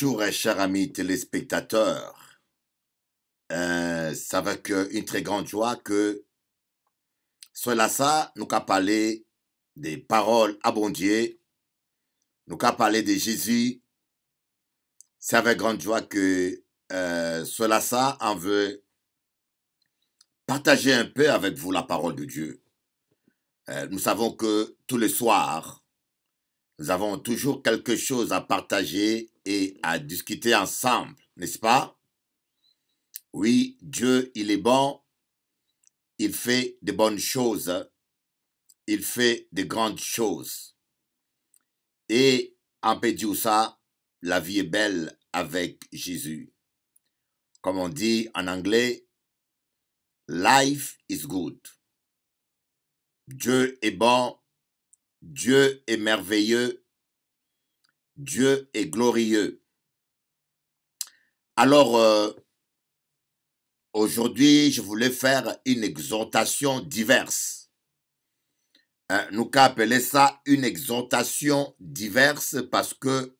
Bonjour, chers amis téléspectateurs. C'est avec une très grande joie que cela ça, nous qu'a parlé des paroles à bon Dieu, nous qu'a parlé de Jésus. C'est avec grande joie que cela ça, on veut partager un peu avec vous la parole de Dieu. Nous savons que tous les soirs, nous avons toujours quelque chose à partager et à discuter ensemble, n'est-ce pas? Oui, Dieu, il est bon, il fait de bonnes choses, il fait de grandes choses. Et on peut dire ça, la vie est belle avec Jésus. Comme on dit en anglais, life is good. Dieu est bon, Dieu est merveilleux, Dieu est glorieux. Alors, aujourd'hui, je voulais faire une exhortation diverse. Nous qu'à appeler ça une exhortation diverse parce que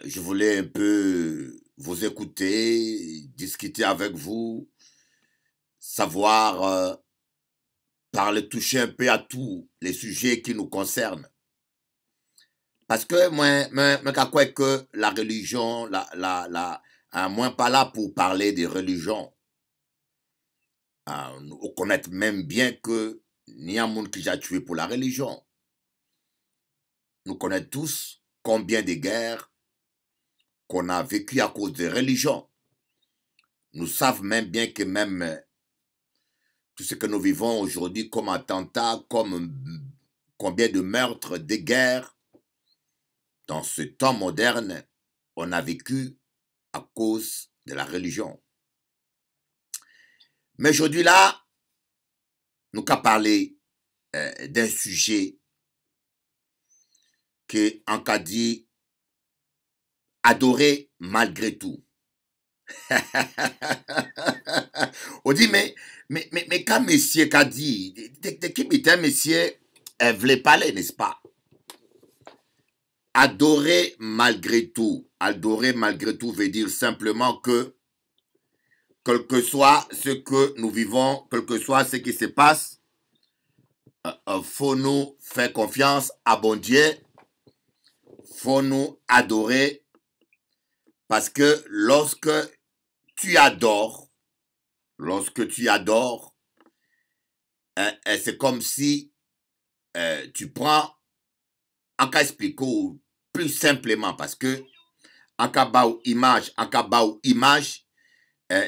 je voulais un peu vous écouter, discuter avec vous, savoir parler, toucher un peu à tous les sujets qui nous concernent. Parce que moi, je crois que la religion, moi pas là pour parler de religion. On connaît même bien que ni un monde qui a tué pour la religion. Nous connaissons tous combien de guerres qu'on a vécues à cause de religion. Nous savons même bien que même tout ce que nous vivons aujourd'hui comme attentats, comme combien de meurtres, de guerres, dans ce temps moderne, on a vécu à cause de la religion. Mais aujourd'hui là, nous qu'à parler d'un sujet que en cas dit adorer malgré tout. On dit mais quand monsieur qu'a dit de qui était monsieur elle voulait parler, n'est-ce pas? Adorer malgré tout. Adorer malgré tout veut dire simplement que quel que soit ce que nous vivons, quel que soit ce qui se passe, faut nous faire confiance à bon Dieu, faut nous adorer, parce que lorsque tu adores, c'est comme si tu prends, en cas expliquer plus simplement, parce que en cas ou image,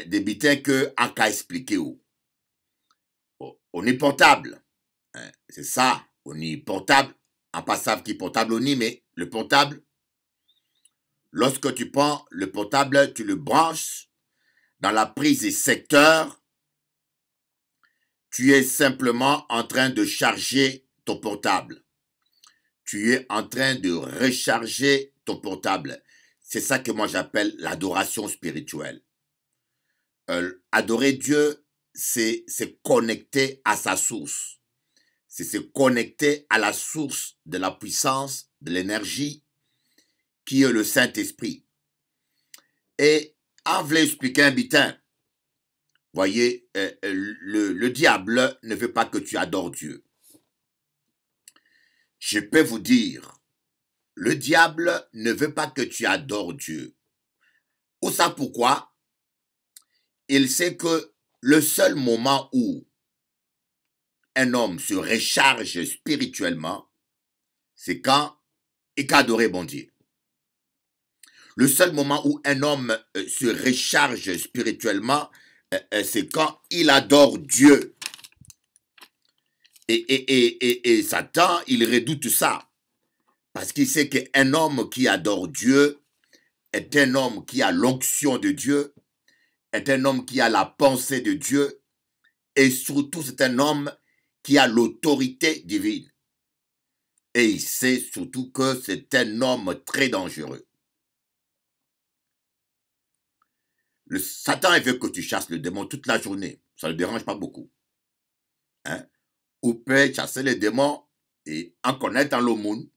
débitait que en cas expliquer on est portable. C'est ça, on est portable. En passable qui est portable on est, mais le portable, lorsque tu prends le portable, tu le branches dans la prise secteur, tu es simplement en train de charger ton portable. Tu es en train de recharger ton portable. C'est ça que moi j'appelle l'adoration spirituelle. Adorer Dieu, c'est se connecter à sa source. C'est se connecter à la source de la puissance, de l'énergie, qui est le Saint-Esprit. Et en voulant expliquer un bitin, voyez, le diable ne veut pas que tu adores Dieu. Je peux vous dire, le diable ne veut pas que tu adores Dieu. Ou ça pourquoi? Il sait que le seul moment où un homme se recharge spirituellement, c'est quand il adorer bon Dieu. Le seul moment où un homme se recharge spirituellement, c'est quand il adore Dieu. Et Satan, il redoute ça. Parce qu'il sait qu'un homme qui adore Dieu est un homme qui a l'onction de Dieu, est un homme qui a la pensée de Dieu, et surtout c'est un homme qui a l'autorité divine. Et il sait surtout que c'est un homme très dangereux. Le Satan, il veut que tu chasses le démon toute la journée. Ça ne le dérange pas beaucoup. Hein? Ou peut chasser les démons et en connaître dans le monde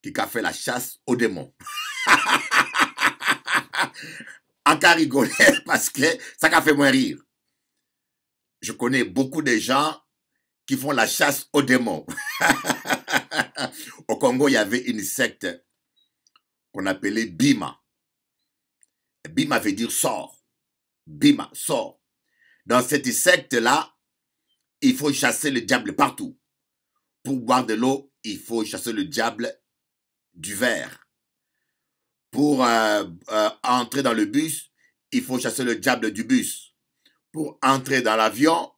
qui a fait la chasse aux démons. Encore rigoler parce que ça m'a fait moins rire. Je connais beaucoup de gens qui font la chasse aux démons. Au Congo, il y avait une secte qu'on appelait Bima. Bima veut dire sort. Bima, sort. Dans cette secte-là, il faut chasser le diable partout. Pour boire de l'eau, il faut chasser le diable du verre. Pour entrer dans le bus, il faut chasser le diable du bus. Pour entrer dans l'avion,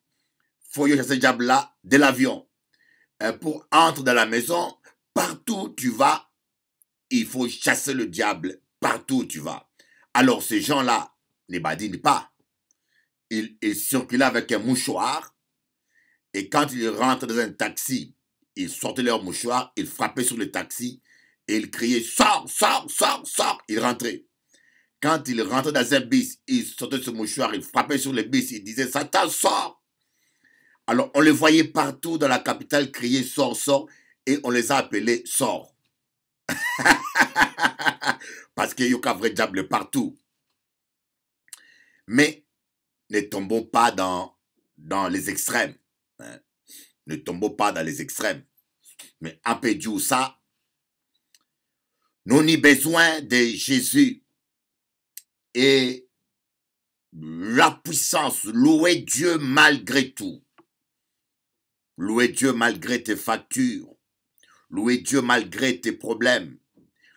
il faut chasser le diable là de l'avion. Pour entrer dans la maison, partout où tu vas, il faut chasser le diable partout où tu vas. Alors ces gens-là ne badinent pas. Ils circulaient avec un mouchoir et quand ils rentrent dans un taxi, ils sortaient leur mouchoir, ils frappaient sur le taxi et ils criaient « Sors, sors, sors, sors !» Ils rentraient. Quand ils rentraient dans un bus, ils sortaient ce mouchoir, ils frappaient sur le bus, ils disaient « Satan, sors !» Alors on les voyait partout dans la capitale crier « Sors, sors !» et on les a appelés « Sors !» Parce qu'il y a un vrai diable partout. Mais ne tombons pas dans les extrêmes. Hein. Ne tombons pas dans les extrêmes. Mais un peu du ça, nous avons besoin de Jésus et la puissance. Louer Dieu malgré tout. Louer Dieu malgré tes factures. Louer Dieu malgré tes problèmes.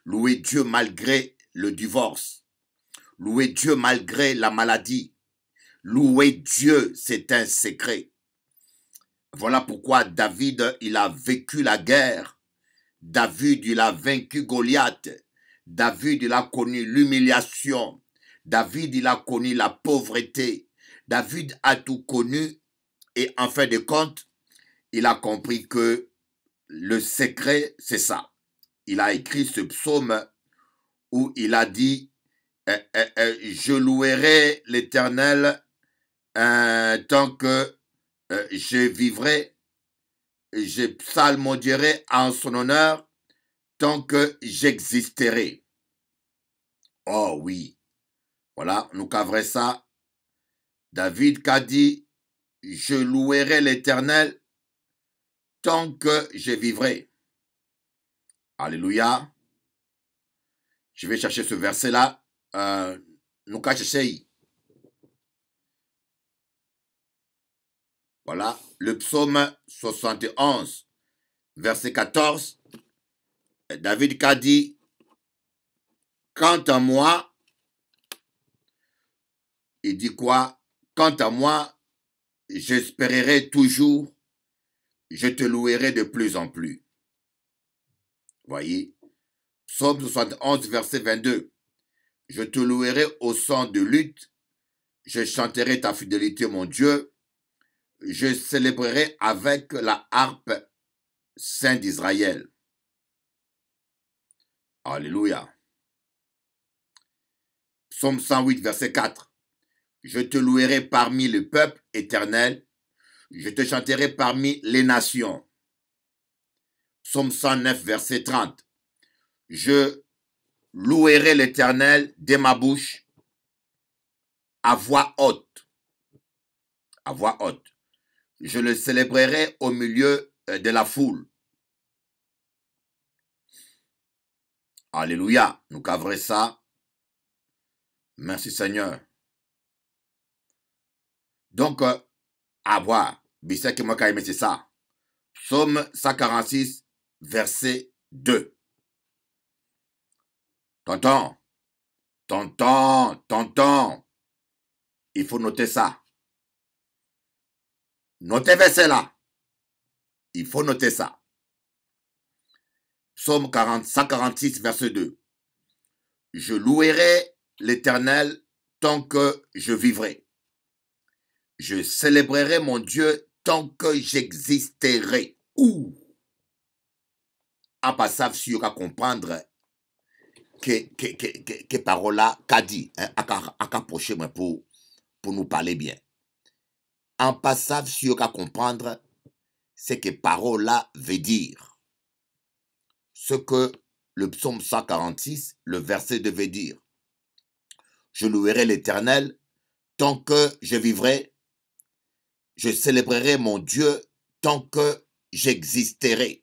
Louer Dieu malgré le divorce. Louer Dieu malgré la maladie. Louer Dieu, c'est un secret. Voilà pourquoi David, il a vécu la guerre. David, il a vaincu Goliath. David, il a connu l'humiliation. David, il a connu la pauvreté. David a tout connu et en fin de compte, il a compris que le secret, c'est ça. Il a écrit ce psaume où il a dit je louerai l'Éternel tant que je vivrai, je psalmodierai en son honneur tant que j'existerai. Oh oui, voilà, nous cavrons ça. David qu'a dit, je louerai l'Éternel tant que je vivrai. Alléluia. Je vais chercher ce verset-là. Nous qu'a cherché. Voilà, le psaume 71, verset 14. David qu'a dit, quant à moi, il dit quoi? Quant à moi, j'espérerai toujours, je te louerai de plus en plus. Voyez, psaume 71, verset 22. Je te louerai au son de lutte, je chanterai ta fidélité, mon Dieu, je célébrerai avec la harpe Saint d'Israël. Alléluia. Psaume 108, verset 4. Je te louerai parmi le peuple éternel, je te chanterai parmi les nations. Psaume 109, verset 30. Je louerai l'Éternel de ma bouche à voix haute. À voix haute. Je le célébrerai au milieu de la foule. Alléluia. Nous cavrons ça. Merci Seigneur. Donc, à voir. Bissek que moi, c'est ça. Psaume 146, verset 2. Tonton, tonton, tonton. Il faut noter ça. Notez verset là. Il faut noter ça. Psaume 146, verset 2. Je louerai l'Éternel tant que je vivrai. Je célébrerai mon Dieu tant que j'existerai. Ouh! En passant sur à comprendre que parole là qu'a dit, hein, à approcher pour nous parler bien. En passant sur à comprendre ce que parole là veut dire. Ce que le psaume 146, le verset devait dire: je louerai l'Éternel tant que je vivrai, je célébrerai mon Dieu tant que j'existerai.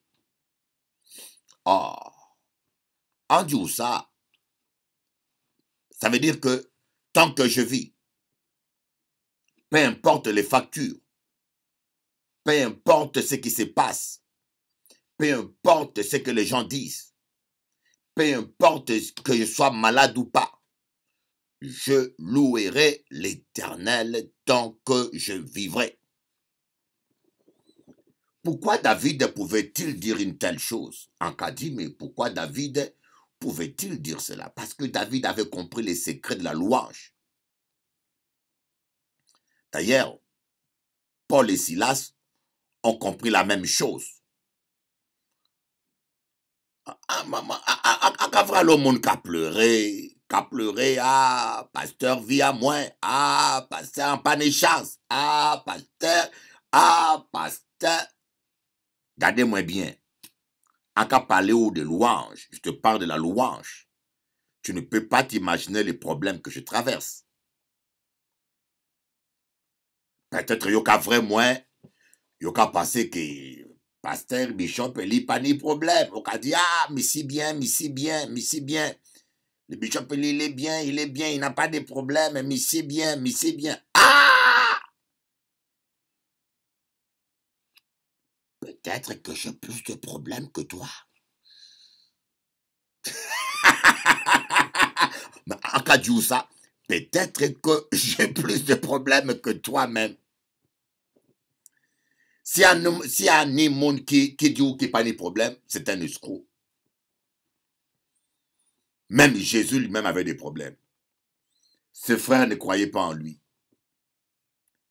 Oh, en disant ça veut dire que tant que je vis, peu importe les factures, peu importe ce qui se passe, peu importe ce que les gens disent, peu importe que je sois malade ou pas, je louerai l'Éternel tant que je vivrai. Pourquoi David pouvait-il dire une telle chose? En cas dit, mais pourquoi David pouvait-il dire cela? Parce que David avait compris les secrets de la louange. D'ailleurs, Paul et Silas ont compris la même chose. Le monde qui a pleuré, ah, pasteur vit à moi, ah, pasteur en pas de chance, ah, pasteur, gardez-moi bien. En cas parler de louange, je te parle de la louange. Tu ne peux pas t'imaginer les problèmes que je traverse. Peut-être qu'il y a vraiment, il y a passé que pasteur, bishop, il n'y a pas de problème. On a dit, ah, mais si bien. Le bishop, il est bien, il n'a pas de problème, mais si bien. Ah! Peut-être que j'ai plus de problèmes que toi. Mais en cas de ça, peut-être que j'ai plus de problèmes que toi-même. Si y a un monde qui dit qu'il n'y a pas de problème, c'est un escroc. Même Jésus lui-même avait des problèmes. Ses frères ne croyaient pas en lui.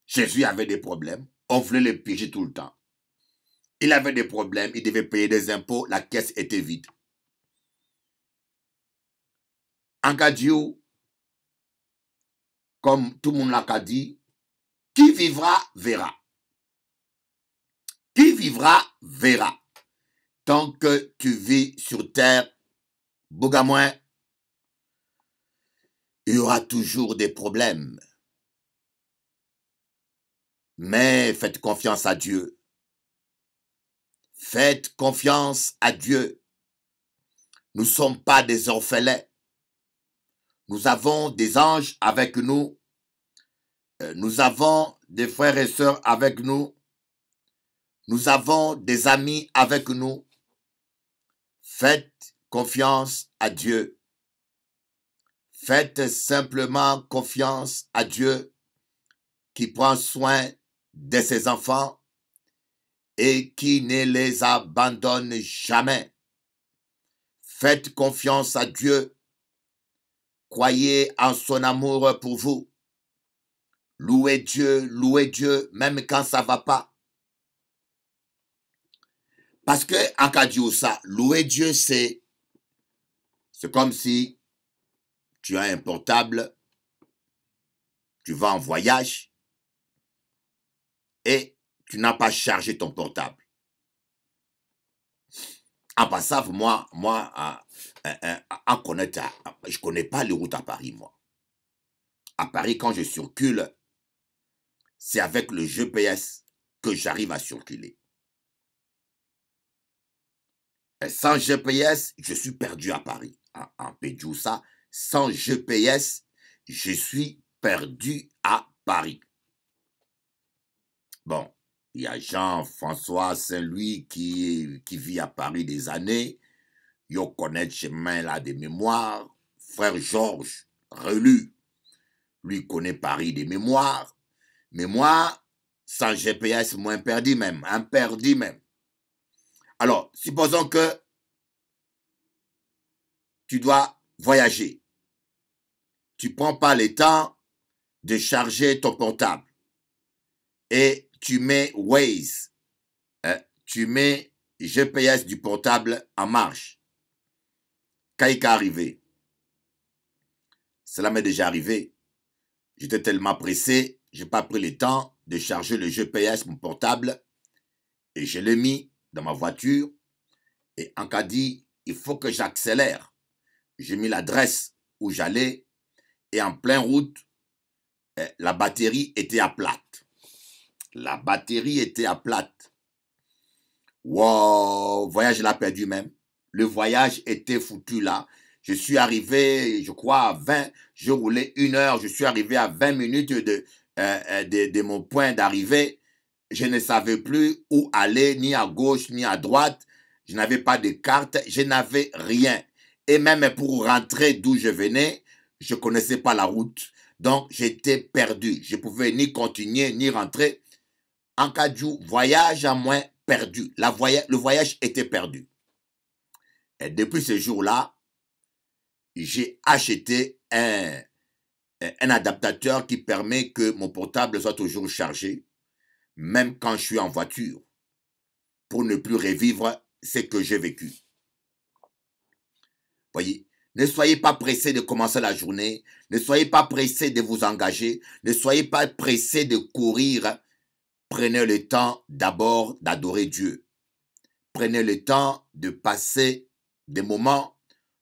Jésus avait des problèmes. On voulait le piéger tout le temps. Il avait des problèmes. Il devait payer des impôts. La caisse était vide. En cas Dieu, comme tout le monde l'a dit, qui vivra, verra. Qui vivra, verra. Tant que tu vis sur terre, Bougamoin, il y aura toujours des problèmes. Mais faites confiance à Dieu. Faites confiance à Dieu. Nous ne sommes pas des orphelins. Nous avons des anges avec nous. Nous avons des frères et sœurs avec nous. Nous avons des amis avec nous. Faites confiance à Dieu. Faites simplement confiance à Dieu qui prend soin de ses enfants et qui ne les abandonne jamais. Faites confiance à Dieu. Croyez en son amour pour vous. Louez Dieu, même quand ça ne va pas. Parce que, en cas de ça, louer Dieu, c'est comme si tu as un portable, tu vas en voyage et tu n'as pas chargé ton portable. En passant, moi, je ne connais pas les routes à Paris, moi. À Paris, quand je circule, c'est avec le GPS que j'arrive à circuler. Et sans GPS, je suis perdu à Paris. En Pédjoussa, sans GPS, je suis perdu à Paris. Bon, il y a Jean-François Saint-Louis qui vit à Paris des années. Il connaît le chemin là de mémoire. Frère Georges, relu, lui connaît Paris des mémoires. Mais moi, sans GPS, moi, un perdu même. Alors, supposons que tu dois voyager. Tu ne prends pas le temps de charger ton portable. Et tu mets Waze. Tu mets GPS du portable en marche. Quand il est arrivé, cela m'est déjà arrivé. J'étais tellement pressé, je n'ai pas pris le temps de charger le GPS, mon portable, et je l'ai mis dans ma voiture. Et en cas dit, il faut que j'accélère. J'ai mis l'adresse où j'allais et en pleine route, la batterie était à plate. La batterie était à plate. Wow, voyage l'a perdu même. Le voyage était foutu là. Je suis arrivé, je crois, à 20, je roulais 1 heure, je suis arrivé à 20 minutes de mon point d'arrivée. Je ne savais plus où aller, ni à gauche, ni à droite. Je n'avais pas de carte, je n'avais rien. Et même pour rentrer d'où je venais, je ne connaissais pas la route. Donc, j'étais perdu. Je ne pouvais ni continuer, ni rentrer. En cas de voyage à moins perdu. Le voyage était perdu. Et depuis ce jour-là, j'ai acheté un adaptateur qui permet que mon portable soit toujours chargé, même quand je suis en voiture, pour ne plus revivre ce que j'ai vécu. Voyez, ne soyez pas pressé de commencer la journée, ne soyez pas pressé de vous engager, ne soyez pas pressé de courir. Prenez le temps d'abord d'adorer Dieu. Prenez le temps de passer des moments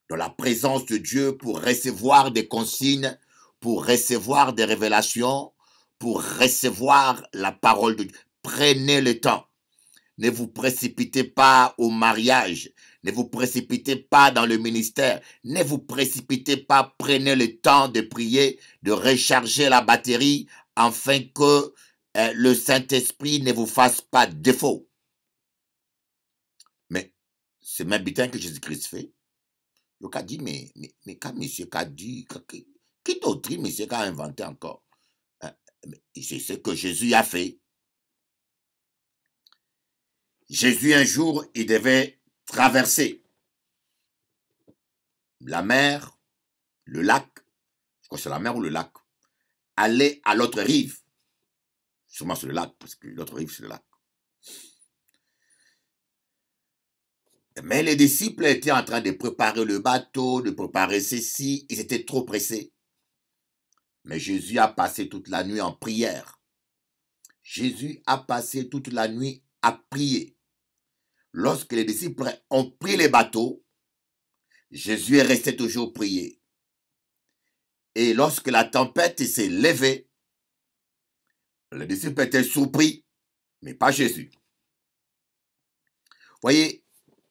dans la présence de Dieu pour recevoir des consignes, pour recevoir des révélations, pour recevoir la parole de Dieu. Prenez le temps. Ne vous précipitez pas au mariage. Ne vous précipitez pas dans le ministère. Ne vous précipitez pas. Prenez le temps de prier, de recharger la batterie afin que le Saint-Esprit ne vous fasse pas défaut. Mais c'est même bien que Jésus-Christ fait. Il a dit, mais quand monsieur a dit, qui d'autre monsieur a inventé encore? C'est ce que Jésus a fait. Jésus, un jour, il devait traverser la mer, le lac, je crois que c'est la mer ou le lac, aller à l'autre rive. Sûrement c'est le lac, parce que l'autre rive, c'est le lac. Mais les disciples étaient en train de préparer le bateau, de préparer ceci, ils étaient trop pressés. Mais Jésus a passé toute la nuit en prière. Jésus a passé toute la nuit à prier. Lorsque les disciples ont pris les bateaux, Jésus est resté toujours prier. Et lorsque la tempête s'est levée, les disciples étaient surpris, mais pas Jésus. Voyez,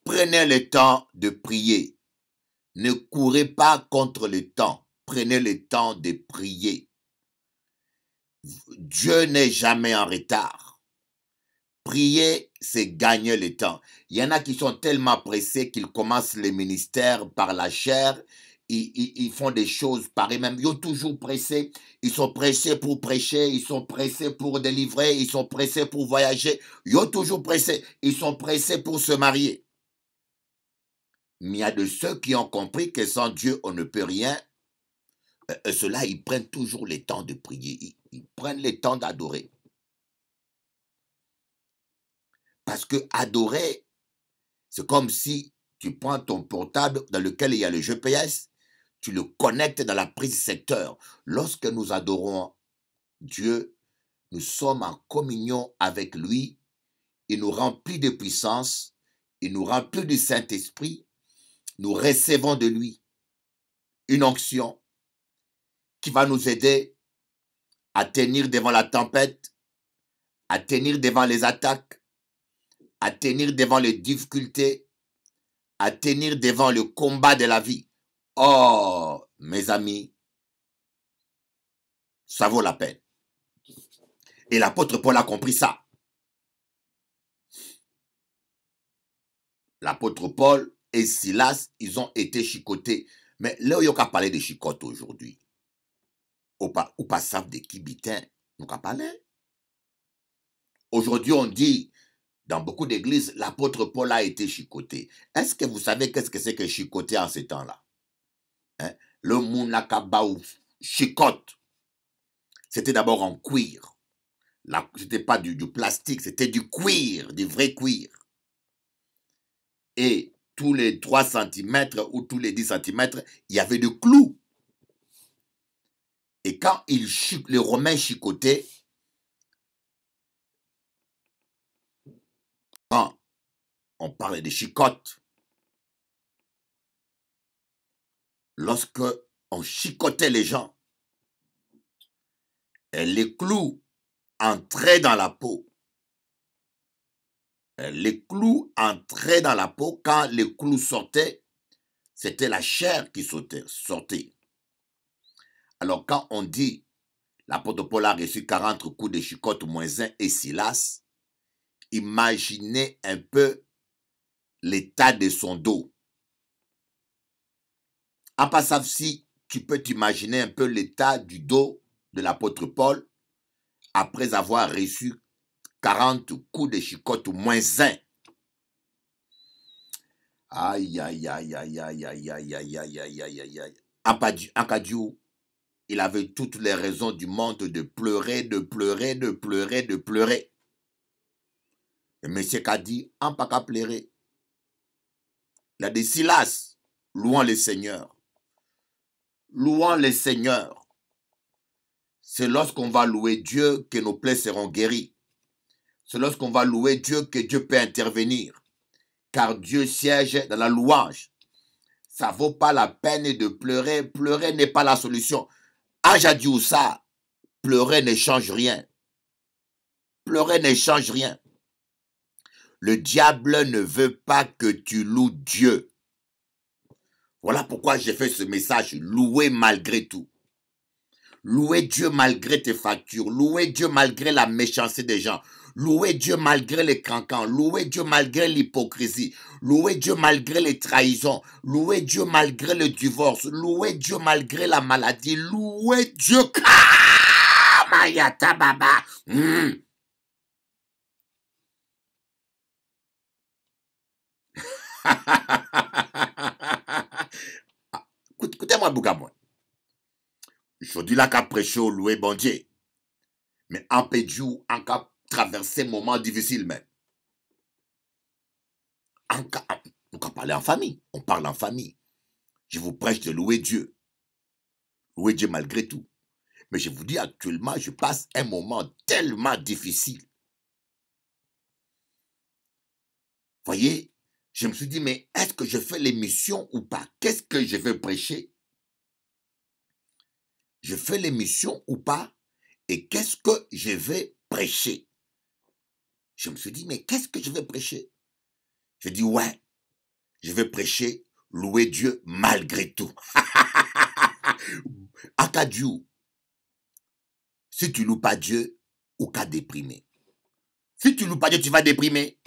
prenez le temps de prier. Ne courez pas contre le temps. Prenez le temps de prier. Dieu n'est jamais en retard. Prier, c'est gagner le temps. Il y en a qui sont tellement pressés qu'ils commencent le ministère par la chair. Ils font des choses par eux-mêmes. Ils sont toujours pressés. Ils sont pressés pour prêcher. Ils sont pressés pour délivrer. Ils sont pressés pour voyager. Ils sont toujours pressés. Ils sont pressés pour se marier. Mais il y a de ceux qui ont compris que sans Dieu, on ne peut rien. Ceux-là, ils prennent toujours le temps de prier. Ils prennent le temps d'adorer. Parce que adorer, c'est comme si tu prends ton portable dans lequel il y a le GPS, tu le connectes dans la prise secteur. Lorsque nous adorons Dieu, nous sommes en communion avec lui. Il nous remplit de puissance, il nous remplit du Saint-Esprit. Nous recevons de lui une onction qui va nous aider à tenir devant la tempête, à tenir devant les attaques, à tenir devant les difficultés, à tenir devant le combat de la vie. Oh, mes amis, ça vaut la peine. Et l'apôtre Paul a compris ça. L'apôtre Paul et Silas, ils ont été chicotés. Mais là, il y a parlé de chicote aujourd'hui. Ou pas savent de qui bitin, nous qu'à parler. Aujourd'hui, on dit, dans beaucoup d'églises, l'apôtre Paul a été chicoté. Est-ce que vous savez qu'est-ce que c'est que chicoter en ces temps-là? Hein? Le mounakabaou chicote. C'était d'abord en cuir. Ce n'était pas du plastique, c'était du cuir, du vrai cuir. Et tous les 3 cm ou tous les 10 cm, il y avait de clous. Et quand les Romains chicotaient, quand on parlait de chicote, lorsque on chicotait les gens, et les clous entraient dans la peau. Les clous entraient dans la peau. Quand les clous sortaient, c'était la chair qui sortait. Alors quand on dit l'apôtre Paul a reçu 40 coups de chicotte moins 1 et Silas, imaginez un peu l'état de son dos. En passant, si tu peux t'imaginer un peu l'état du dos de l'apôtre Paul après avoir reçu 40 coups de chicotte moins 1. Aïe, aïe, aïe, aïe, aïe, aïe, aïe, aïe, aïe, aïe, aïe, aïe. Akadiou, il avait toutes les raisons du monde de pleurer, de pleurer, de pleurer, de pleurer. Et monsieur Kadi, en pas qu'à pleurer. Il a dit Silas, louons le Seigneur. Louons le Seigneur. C'est lorsqu'on va louer Dieu que nos plaies seront guéries. C'est lorsqu'on va louer Dieu que Dieu peut intervenir. Car Dieu siège dans la louange. Ça ne vaut pas la peine de pleurer. Pleurer n'est pas la solution. Ajadioussa, pleurer ne change rien. Pleurer ne change rien. Le diable ne veut pas que tu loues Dieu. Voilà pourquoi j'ai fait ce message. Louer malgré tout. Louer Dieu malgré tes factures. Louer Dieu malgré la méchanceté des gens. Louer Dieu malgré les cancans. Louer Dieu malgré l'hypocrisie. Louer Dieu malgré les trahisons. Louer Dieu malgré le divorce. Louer Dieu malgré la maladie. Louer Dieu. Mayata baba. Écoutez-moi, Bougamouin. Je dis là qu'à prêcher au louer bon Dieu. Mais en pédiou, en cas traverser un moment difficile même. On peut parler en famille. On parle en famille. Je vous prêche de louer Dieu. Louer Dieu malgré tout. Mais je vous dis actuellement, je passe un moment tellement difficile. Voyez, je me suis dit, mais est-ce que je fais l'émission ou pas? Qu'est-ce que je vais prêcher? Je fais l'émission ou pas? Et qu'est-ce que je vais prêcher? Je me suis dit, mais qu'est-ce que je vais prêcher? Je dis, ouais, je vais prêcher, louer Dieu malgré tout. Akadiou, si tu loues pas Dieu, ou qu'à déprimer. Si tu loues pas Dieu, tu vas déprimer.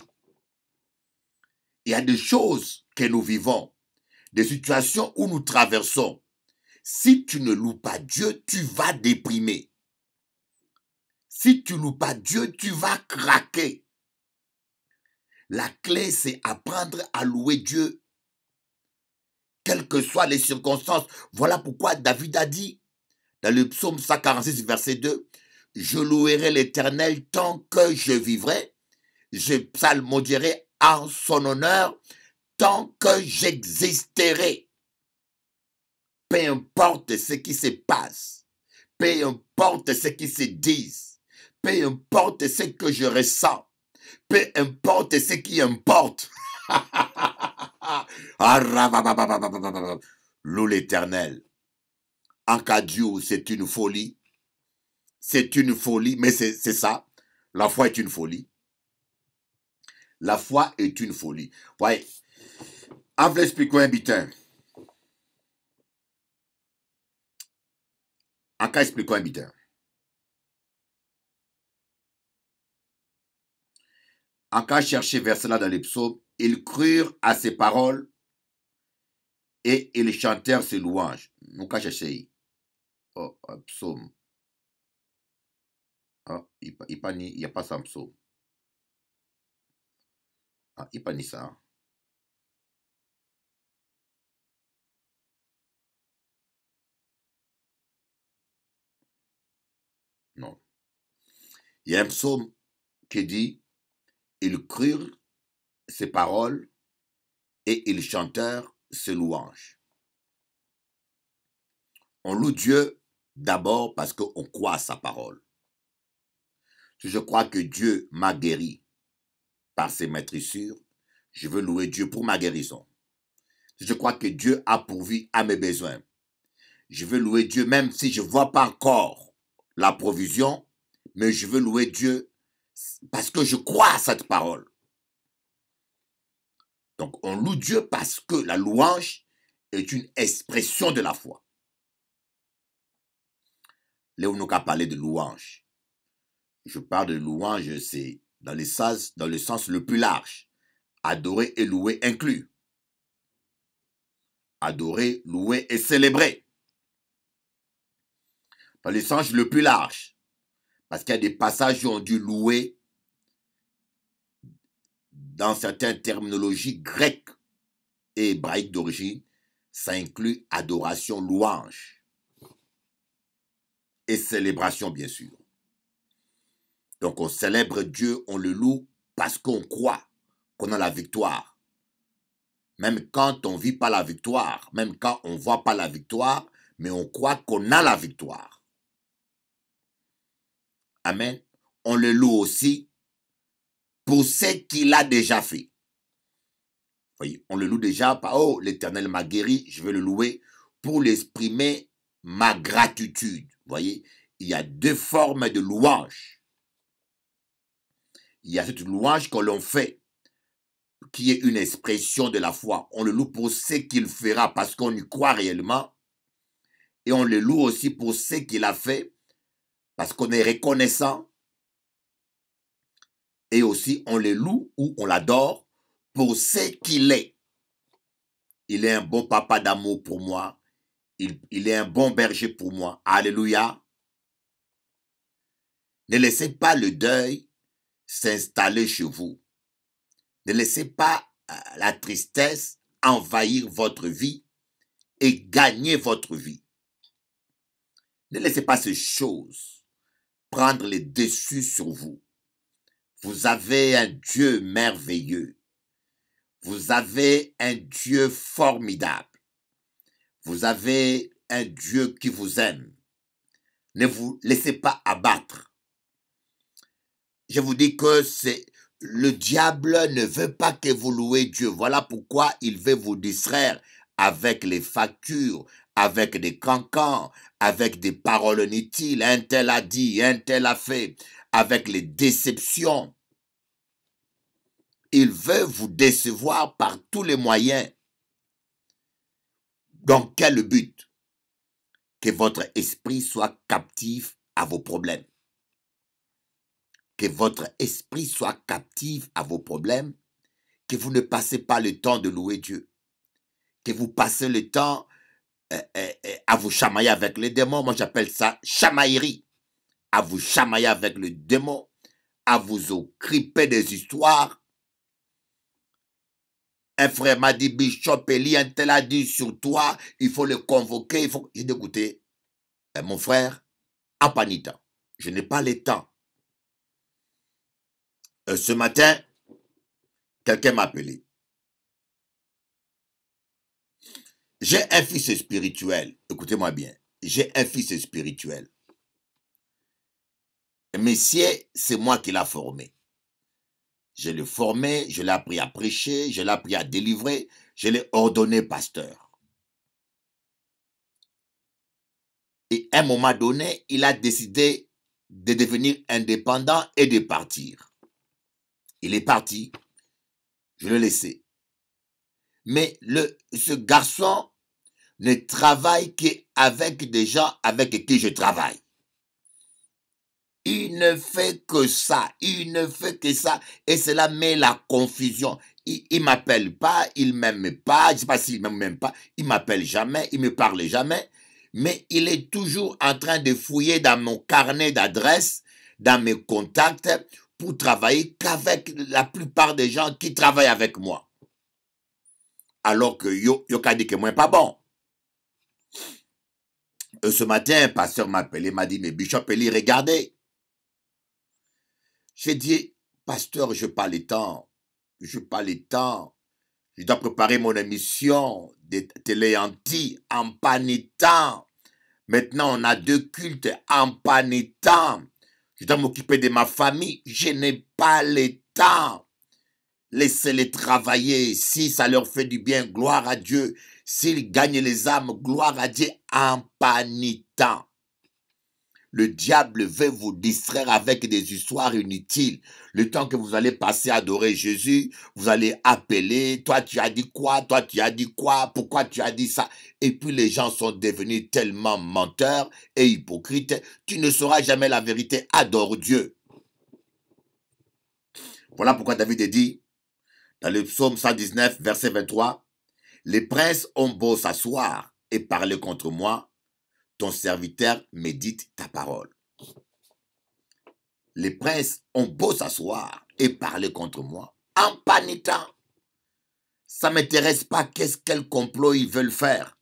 Il y a des choses que nous vivons, des situations où nous traversons. Si tu ne loues pas Dieu, tu vas déprimer. Si tu ne loues pas Dieu, tu vas craquer. La clé, c'est apprendre à louer Dieu, quelles que soient les circonstances. Voilà pourquoi David a dit, dans le psaume 146, verset 2, « Je louerai l'Éternel tant que je vivrai, je psalmodierai en son honneur tant que j'existerai. » Peu importe ce qui se passe, peu importe ce qui se dit, peu importe ce que je ressens, peu importe ce qui importe. Loue l'Éternel. Akadiou, c'est une folie. C'est une folie, mais c'est ça. La foi est une folie. La foi est une folie. Ouais. On va expliquer un bitin. En cas expliquer un bitin. En cas chercher verset là dans les psaumes, ils crurent à ses paroles et ils chantèrent ses louanges. Nous cas chercher. Oh, psaume. Ah, il n'y a pas ça en psaume. Ah, il n'y a pas ni ça. Non. Il y a un psaume qui dit, ils crurent ses paroles et ils chantèrent ses louanges. On loue Dieu d'abord parce qu'on croit à sa parole. Si je crois que Dieu m'a guéri par ses maîtrissures, je veux louer Dieu pour ma guérison. Je crois que Dieu a pourvu à mes besoins. Je veux louer Dieu même si je ne vois pas encore la provision, mais je veux louer Dieu parce que je crois à cette parole. Donc on loue Dieu parce que la louange est une expression de la foi. Léo nous a parlé de louange. Je parle de louange, c'est dans le sens le plus large. Adorer et louer inclus. Adorer, louer et célébrer. Dans le sens le plus large. Parce qu'il y a des passages où on dit louer dans certaines terminologies grecques et hébraïques d'origine. Ça inclut adoration, louange et célébration, bien sûr. Donc on célèbre Dieu, on le loue parce qu'on croit qu'on a la victoire. Même quand on ne vit pas la victoire, même quand on ne voit pas la victoire, mais on croit qu'on a la victoire. Amen. On le loue aussi pour ce qu'il a déjà fait. Voyez, on le loue déjà par « Oh, l'Éternel m'a guéri, je vais le louer » pour l'exprimer ma gratitude. Voyez, il y a deux formes de louange. Il y a cette louange que l'on fait, qui est une expression de la foi. On le loue pour ce qu'il fera parce qu'on y croit réellement. Et on le loue aussi pour ce qu'il a fait parce qu'on est reconnaissant. Et aussi, on le loue ou on l'adore pour ce qu'il est. Il est un bon papa d'amour pour moi. Il est un bon berger pour moi. Alléluia. Ne laissez pas le deuil s'installer chez vous. Ne laissez pas la tristesse envahir votre vie et gagner votre vie. Ne laissez pas ces choses prendre les dessus sur vous. Vous avez un Dieu merveilleux. Vous avez un Dieu formidable. Vous avez un Dieu qui vous aime. Ne vous laissez pas abattre. Je vous dis que le diable ne veut pas que vous louez Dieu. Voilà pourquoi il veut vous distraire avec les factures, avec des cancans, avec des paroles inutiles. Un tel a dit, un tel a fait, avec les déceptions. Il veut vous décevoir par tous les moyens. Dans quel but? Que votre esprit soit captif à vos problèmes. Que votre esprit soit captif à vos problèmes. Que vous ne passez pas le temps de louer Dieu. Que vous passez le temps à vous chamailler avec les démons. Moi, j'appelle ça chamaillerie. À vous chamailler avec le démon. À vous occuper des histoires. Un frère m'a dit, Bishop Eli, un tel a dit sur toi, il faut le convoquer. J'ai dit, écoutez, mon frère, en panitant, je n'ai pas le temps. Ce matin, quelqu'un m'a appelé. J'ai un fils spirituel. Écoutez-moi bien. J'ai un fils spirituel. Messieurs, c'est moi qui l'ai formé. Je l'ai formé, je l'ai appris à prêcher, je l'ai appris à délivrer, je l'ai ordonné pasteur. Et à un moment donné, il a décidé de devenir indépendant et de partir. Il est parti, je l'ai laissé. Mais ce garçon ne travaille qu'avec des gens avec qui je travaille. Il ne fait que ça, il ne fait que ça, et cela met la confusion. Il ne m'appelle pas, il ne m'aime pas, je ne sais pas s'il ne m'aime pas, il ne m'appelle jamais, il ne me parle jamais, mais il est toujours en train de fouiller dans mon carnet d'adresses, dans mes contacts, pour travailler qu'avec la plupart des gens qui travaillent avec moi. Alors que yo dit que moi pas bon. Ce matin, un pasteur m'a appelé, m'a dit, mais Bishop Eli, regardez. J'ai dit, pasteur, je n'ai pas le temps. Je n'ai pas le temps. Je dois préparer mon émission de télé en panitant. Maintenant, on a 2 cultes en panitant. Je dois m'occuper de ma famille. Je n'ai pas le temps. Laissez-les travailler. Si ça leur fait du bien, gloire à Dieu. S'ils gagnent les âmes, gloire à Dieu en panitant. Le diable veut vous distraire avec des histoires inutiles. Le temps que vous allez passer à adorer Jésus, vous allez appeler, toi tu as dit quoi, toi tu as dit quoi, pourquoi tu as dit ça. Et puis les gens sont devenus tellement menteurs et hypocrites, tu ne sauras jamais la vérité, adore Dieu. Voilà pourquoi David dit, dans le psaume 119, verset 23, « Les princes ont beau s'asseoir et parler contre moi, ton serviteur médite ta parole. » Les princes ont beau s'asseoir et parler contre moi, en paniquant. Ça ne m'intéresse pas quel complot ils veulent faire.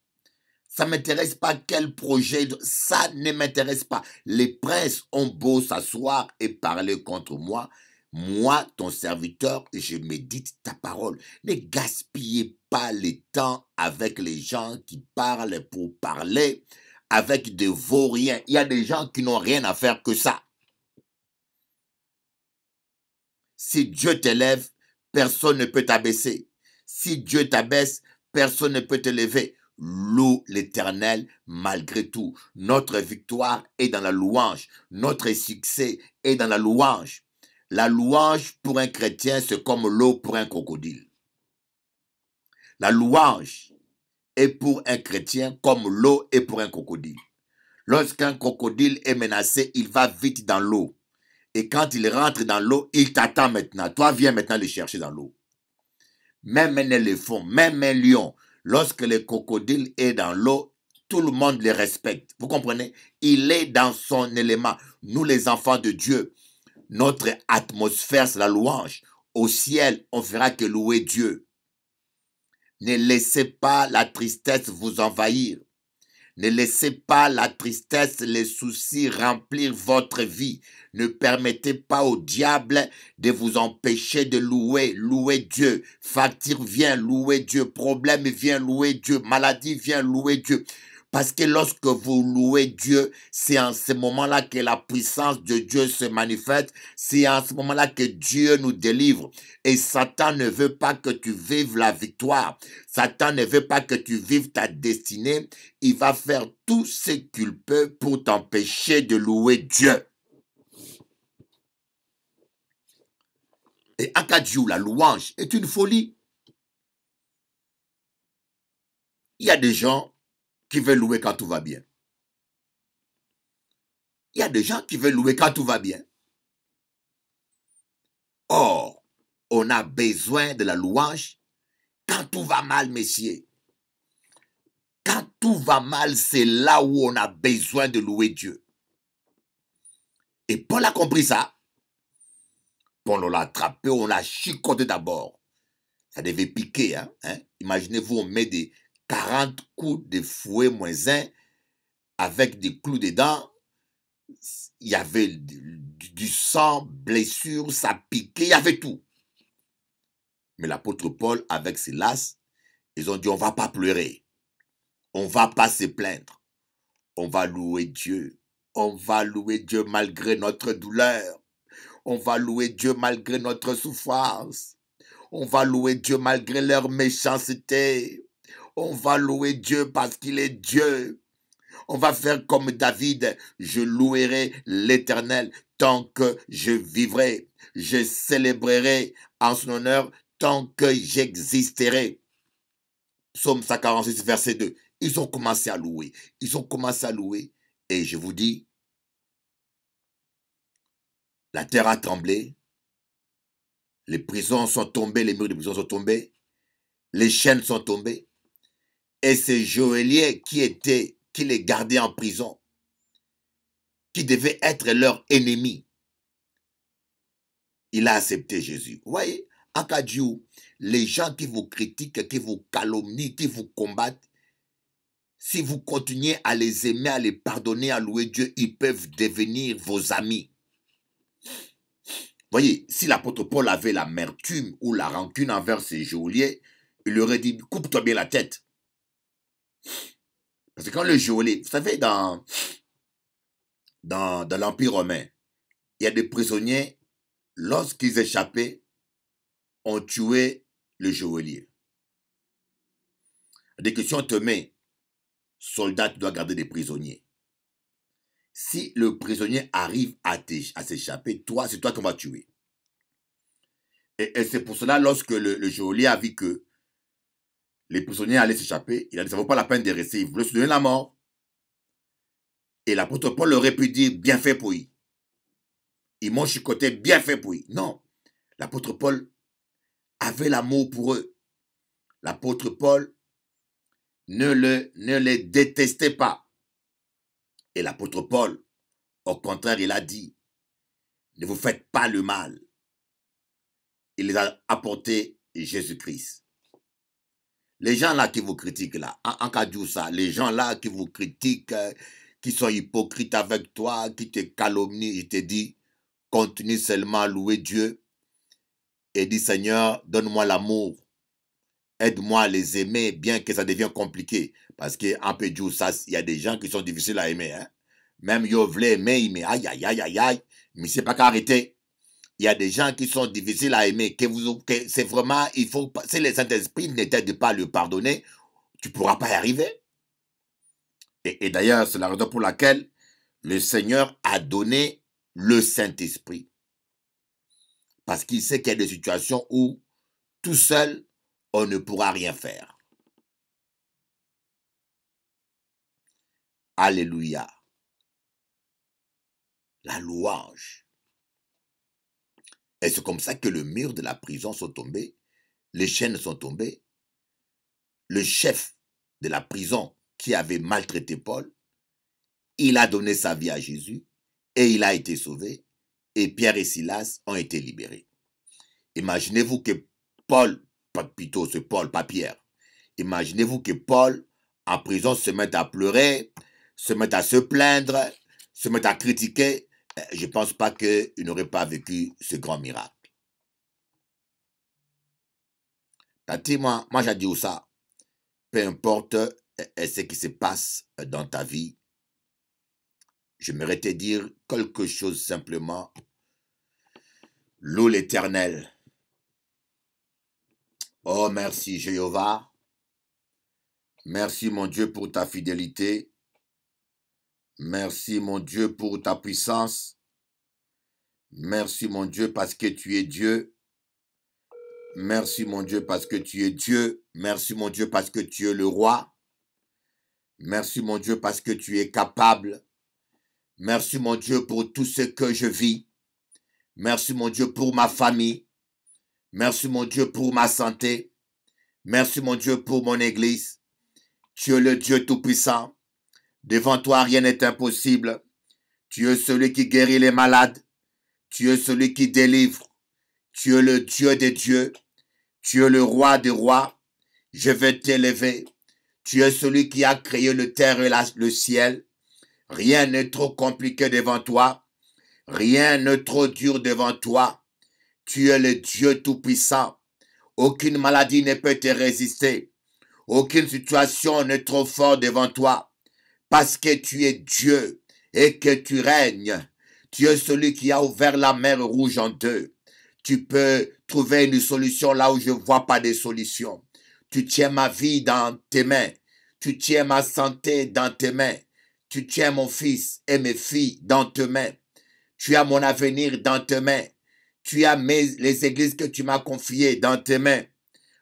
Ça ne m'intéresse pas quel projet. Ça ne m'intéresse pas. Les princes ont beau s'asseoir et parler contre moi. Moi, ton serviteur, je médite ta parole. Ne gaspillez pas le temps avec les gens qui parlent pour parler, avec des vauriens. Il y a des gens qui n'ont rien à faire que ça. Si Dieu t'élève, personne ne peut t'abaisser. Si Dieu t'abaisse, personne ne peut te lever. Loue l'Éternel malgré tout. Notre victoire est dans la louange. Notre succès est dans la louange. La louange pour un chrétien, c'est comme l'eau pour un crocodile. La louange est pour un chrétien comme l'eau est pour un crocodile. Lorsqu'un crocodile est menacé, il va vite dans l'eau. Et quand il rentre dans l'eau, il t'attend maintenant. Toi, viens maintenant le chercher dans l'eau. Même un éléphant, même un lion, lorsque le crocodile est dans l'eau, tout le monde le respecte. Vous comprenez? Il est dans son élément. Nous, les enfants de Dieu, notre atmosphère, c'est la louange. Au ciel, on ne fera que louer Dieu. Ne laissez pas la tristesse vous envahir. Ne laissez pas la tristesse, les soucis remplir votre vie. Ne permettez pas au diable de vous empêcher de louer. Louez Dieu. Facture vient, louer Dieu. Problème vient, louer Dieu. Maladie vient, louer Dieu. Parce que lorsque vous louez Dieu, c'est en ce moment-là que la puissance de Dieu se manifeste. C'est en ce moment-là que Dieu nous délivre. Et Satan ne veut pas que tu vives la victoire. Satan ne veut pas que tu vives ta destinée. Il va faire tout ce qu'il peut pour t'empêcher de louer Dieu. Et Akadjou, la louange, est une folie. Il y a des gens qui veulent louer quand tout va bien. Il y a des gens qui veulent louer quand tout va bien. Or, on a besoin de la louange quand tout va mal, messieurs. Quand tout va mal, c'est là où on a besoin de louer Dieu. Et Paul a compris ça. Paul, on l'a attrapé, on l'a chicoté d'abord. Ça devait piquer, hein? Imaginez-vous, on met des 40 coups de fouet -1 avec des clous dedans. Il y avait du sang, blessure, ça piquait, il y avait tout. Mais l'apôtre Paul, avec Silas, ils ont dit, on ne va pas pleurer. On ne va pas se plaindre. On va louer Dieu. On va louer Dieu malgré notre douleur. On va louer Dieu malgré notre souffrance. On va louer Dieu malgré leur méchanceté. On va louer Dieu parce qu'il est Dieu. On va faire comme David. Je louerai l'Éternel tant que je vivrai. Je célébrerai en son honneur tant que j'existerai. Psaume 146, verset 2. Ils ont commencé à louer. Ils ont commencé à louer. Et je vous dis, la terre a tremblé. Les prisons sont tombées, les murs de prison sont tombés. Les chaînes sont tombées. Et ce geôlier qui les gardait en prison, qui devait être leur ennemi, il a accepté Jésus. Vous voyez, en cas de jour, les gens qui vous critiquent, qui vous calomnient, qui vous combattent, si vous continuez à les aimer, à les pardonner, à louer Dieu, ils peuvent devenir vos amis. Voyez, si l'apôtre Paul avait l'amertume ou la rancune envers ces geôliers, il leur aurait dit, coupe-toi bien la tête. Parce que quand le geôlier, vous savez, dans l'Empire romain, il y a des prisonniers, lorsqu'ils échappaient, ont tué le geôlier. Dès que si on te met soldat, tu dois garder des prisonniers. Si le prisonnier arrive à s'échapper, c'est toi qu'on va tuer. Et c'est pour cela, lorsque le geôlier a vu que les prisonniers allaient s'échapper, il a dit, ça ne vaut pas la peine de rester, il voulait se donner la mort. Et l'apôtre Paul aurait pu dire, bien fait pour lui. Ils m'ont chicoté, bien fait pour lui. Non, l'apôtre Paul avait l'amour pour eux. L'apôtre Paul ne les détestait pas. Et l'apôtre Paul, au contraire, il a dit, ne vous faites pas le mal. Il les a apportés Jésus-Christ. Les gens là qui vous critiquent là, en cas de ça, les gens là qui vous critiquent, qui sont hypocrites avec toi, qui te calomnient, je te dis, continue seulement à louer Dieu et dis Seigneur, donne-moi l'amour. Aide-moi à les aimer, bien que ça devienne compliqué. Parce qu'en peu de ça, il y a des gens qui sont difficiles à aimer. Hein? Même yo voulait aimer, mais aïe, aïe, aïe, aïe, aïe, mais c'est pas qu'à arrêter. Il y a des gens qui sont difficiles à aimer, que c'est vraiment, il faut, si le Saint-Esprit ne t'aide pas à le pardonner, tu ne pourras pas y arriver. Et d'ailleurs, c'est la raison pour laquelle le Seigneur a donné le Saint-Esprit. Parce qu'il sait qu'il y a des situations où, tout seul, on ne pourra rien faire. Alléluia. La louange. Et c'est comme ça que le mur de la prison sont tombés, les chaînes sont tombées. Le chef de la prison qui avait maltraité Paul, il a donné sa vie à Jésus et il a été sauvé. Et Pierre et Silas ont été libérés. Imaginez-vous que Paul, plutôt c'est Paul, pas Pierre. Imaginez-vous que Paul, en prison, se mette à pleurer, se mette à se plaindre, se mette à critiquer. Je ne pense pas qu'il n'aurait pas vécu ce grand miracle. Tati, moi j'ai dit ça. Peu importe ce qui se passe dans ta vie, j'aimerais te dire quelque chose simplement. Loue l'Éternel. Oh, merci Jéhovah. Merci mon Dieu pour ta fidélité. Merci mon Dieu pour ta puissance. Merci mon Dieu parce que tu es Dieu. Merci mon Dieu parce que tu es Dieu. Merci mon Dieu parce que tu es le roi. Merci mon Dieu parce que tu es capable. Merci mon Dieu pour tout ce que je vis. Merci mon Dieu pour ma famille. Merci mon Dieu pour ma santé. Merci mon Dieu pour mon église. Tu es le Dieu tout-puissant. Devant toi, rien n'est impossible. Tu es celui qui guérit les malades. Tu es celui qui délivre. Tu es le Dieu des dieux. Tu es le roi des rois. Je vais t'élever. Tu es celui qui a créé le terre et le ciel. Rien n'est trop compliqué devant toi. Rien n'est trop dur devant toi. Tu es le Dieu tout-puissant. Aucune maladie ne peut te résister. Aucune situation n'est trop forte devant toi. Parce que tu es Dieu et que tu règnes. Tu es celui qui a ouvert la mer rouge en deux. Tu peux trouver une solution là où je ne vois pas de solution. Tu tiens ma vie dans tes mains. Tu tiens ma santé dans tes mains. Tu tiens mon fils et mes filles dans tes mains. Tu as mon avenir dans tes mains. Tu as les églises que tu m'as confiées dans tes mains.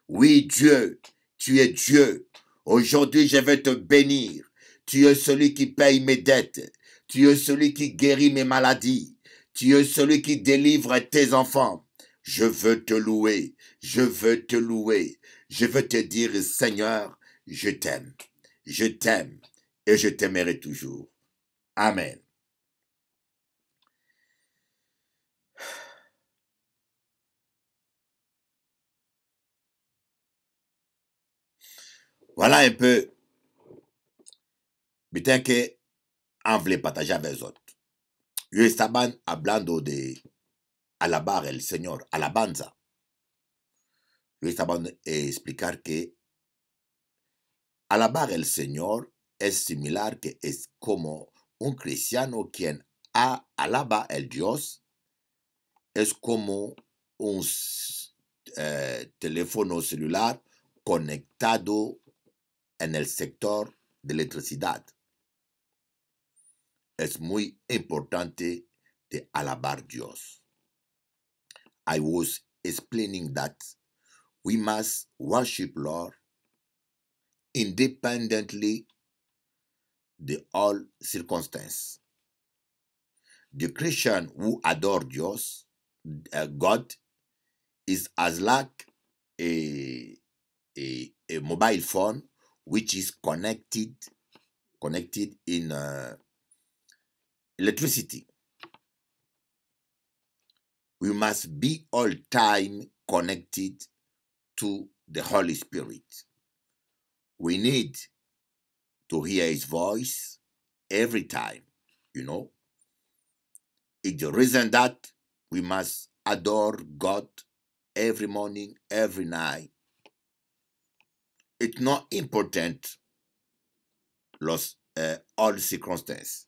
Oui, Dieu, tu es Dieu. Aujourd'hui, je vais te bénir. Tu es celui qui paye mes dettes. Tu es celui qui guérit mes maladies. Tu es celui qui délivre tes enfants. Je veux te louer. Je veux te louer. Je veux te dire, Seigneur, je t'aime. Je t'aime et je t'aimerai toujours. Amen. Voilà un peu. Peut-être que on voulait partager avec les autres. Yo estaban hablando de alabar el Señor, alabanza. Yo estaban explicar que alabar el Señor es similar, que es como un cristiano quien alaba el Dios, es como un teléfono celular conectado en el sector de electricidad. Es muy importante de alabar Dios. I was explaining that we must worship Lord independently de all circumstances. The Christian who adore Dios, God, is as like a mobile phone which is connected in electricity. We must be all time connected to the Holy Spirit. We need to hear his voice every time, you know. It's the reason that we must adore God every morning, every night. It's not important all circonstances.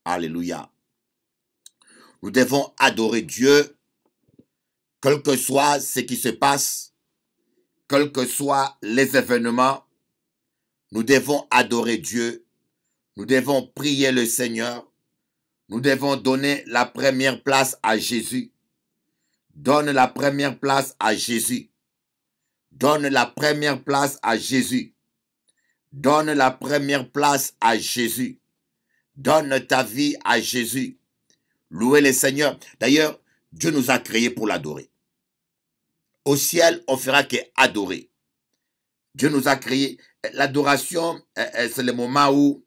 Alléluia. Nous devons adorer Dieu, quel que soit ce qui se passe, quels que soient les événements. Nous devons adorer Dieu. Nous devons prier le Seigneur. Nous devons donner la première place à Jésus. Donne la première place à Jésus. Donne la première place à Jésus. Donne la première place à Jésus. Donne ta vie à Jésus. Louez le Seigneur. D'ailleurs, Dieu nous a créés pour l'adorer. Au ciel, on fera qu'adorer. Dieu nous a créés. L'adoration, c'est le moment où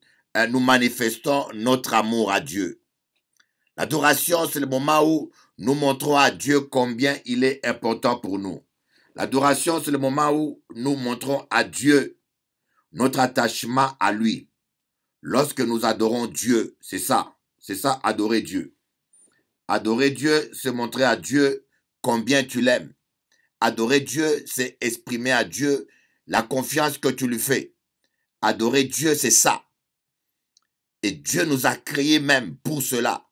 nous manifestons notre amour à Dieu. L'adoration, c'est le moment où nous montrons à Dieu combien il est important pour nous. L'adoration, c'est le moment où nous montrons à Dieu notre attachement à lui. Lorsque nous adorons Dieu, c'est ça, adorer Dieu. Adorer Dieu, c'est montrer à Dieu combien tu l'aimes. Adorer Dieu, c'est exprimer à Dieu la confiance que tu lui fais. Adorer Dieu, c'est ça. Et Dieu nous a créés même pour cela,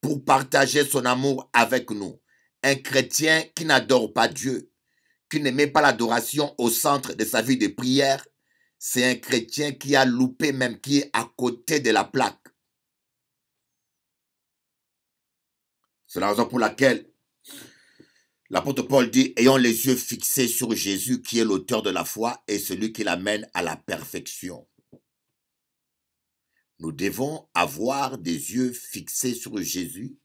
pour partager son amour avec nous. Un chrétien qui n'adore pas Dieu, qui ne met pas l'adoration au centre de sa vie de prière, c'est un chrétien qui a loupé même, qui est à côté de la plaque. C'est la raison pour laquelle l'apôtre Paul dit, ayons les yeux fixés sur Jésus qui est l'auteur de la foi et celui qui l'amène à la perfection. Nous devons avoir des yeux fixés sur Jésus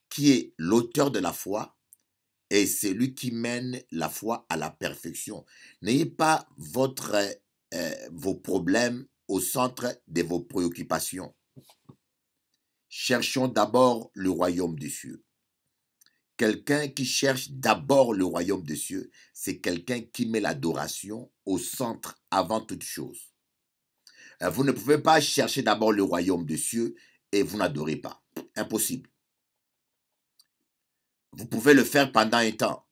qui est l'auteur de la foi et celui qui mène la foi à la perfection. N'ayez pas vos problèmes au centre de vos préoccupations. Cherchons d'abord le royaume des cieux. Quelqu'un qui cherche d'abord le royaume des cieux, c'est quelqu'un qui met l'adoration au centre avant toute chose. Vous ne pouvez pas chercher d'abord le royaume des cieux et vous n'adorez pas. Impossible. Vous pouvez le faire pendant un temps,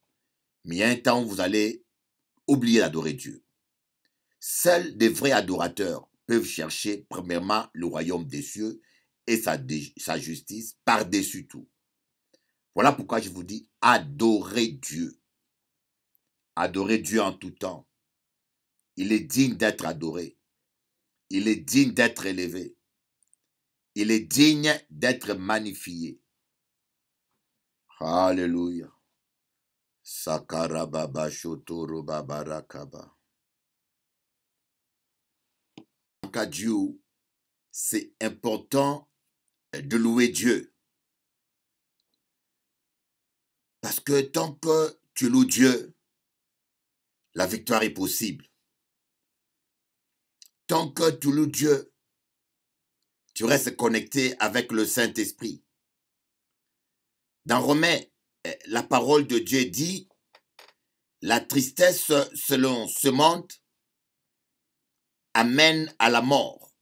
mais il y a un temps où vous allez oublier d'adorer Dieu. Seuls des vrais adorateurs peuvent chercher premièrement le royaume des cieux et sa justice par-dessus tout. Voilà pourquoi je vous dis, adorez Dieu. Adorez Dieu en tout temps. Il est digne d'être adoré. Il est digne d'être élevé. Il est digne d'être magnifié. Alléluia. Sakarababa shotoro babarakaba. En Dieu, c'est important de louer Dieu. Parce que tant que tu loues Dieu, la victoire est possible. Tant que tu loues Dieu, tu restes connecté avec le Saint-Esprit. Dans Romains, la parole de Dieu dit, la tristesse selon ce monde amène à la mort.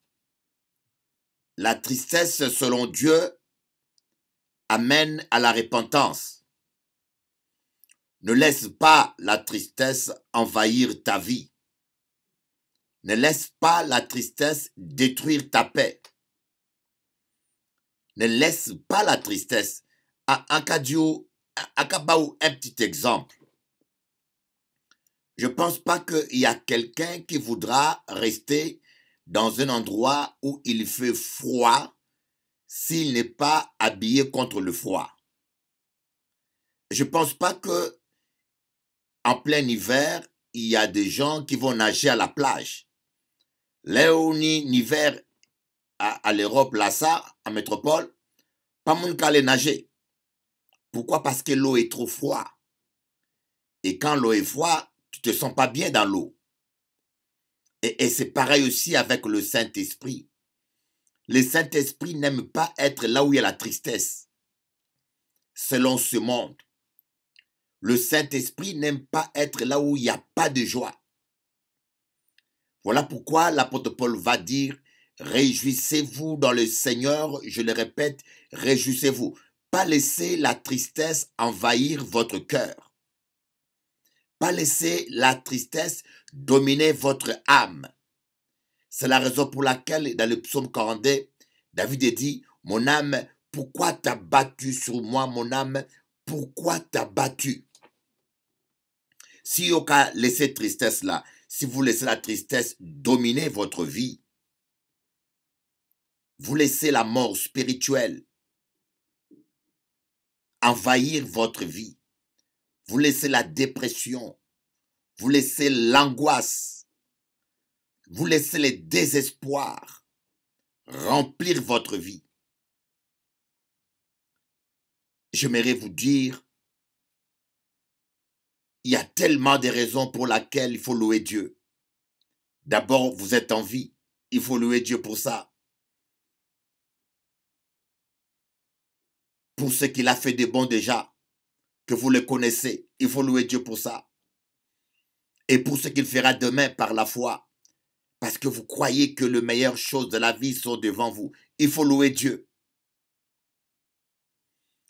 La tristesse selon Dieu amène à la repentance. Ne laisse pas la tristesse envahir ta vie. Ne laisse pas la tristesse détruire ta paix. Ne laisse pas la tristesse. En cas Dieu, À Kabaou, un petit exemple. Je ne pense pas qu'il y a quelqu'un qui voudra rester dans un endroit où il fait froid s'il n'est pas habillé contre le froid. Je ne pense pas que en plein hiver, il y a des gens qui vont nager à la plage. Là où ni hiver à l'Europe, là ça, en métropole, pas mon cas aller nager. Pourquoi? Parce que l'eau est trop froide. Et quand l'eau est froide, tu te sens pas bien dans l'eau. Et c'est pareil aussi avec le Saint-Esprit. Le Saint-Esprit n'aime pas être là où il y a la tristesse, selon ce monde. Le Saint-Esprit n'aime pas être là où il n'y a pas de joie. Voilà pourquoi l'apôtre Paul va dire, réjouissez-vous dans le Seigneur, je le répète, réjouissez-vous. Pas laisser la tristesse envahir votre cœur. Pas laisser la tristesse dominer votre âme. C'est la raison pour laquelle, dans le psaume 42, David dit, mon âme, pourquoi t'as battu sur moi, mon âme, pourquoi t'as battu? Si vous laissez tristesse là, si vous laissez la tristesse dominer votre vie, vous laissez la mort spirituelle envahir votre vie, vous laissez la dépression, vous laissez l'angoisse, vous laissez le désespoir remplir votre vie. J'aimerais vous dire, il y a tellement de raisons pour lesquelles il faut louer Dieu. D'abord, vous êtes en vie, il faut louer Dieu pour ça. Pour ce qu'il a fait de bon déjà, que vous le connaissez, il faut louer Dieu pour ça. Et pour ce qu'il fera demain par la foi, parce que vous croyez que les meilleures choses de la vie sont devant vous, il faut louer Dieu.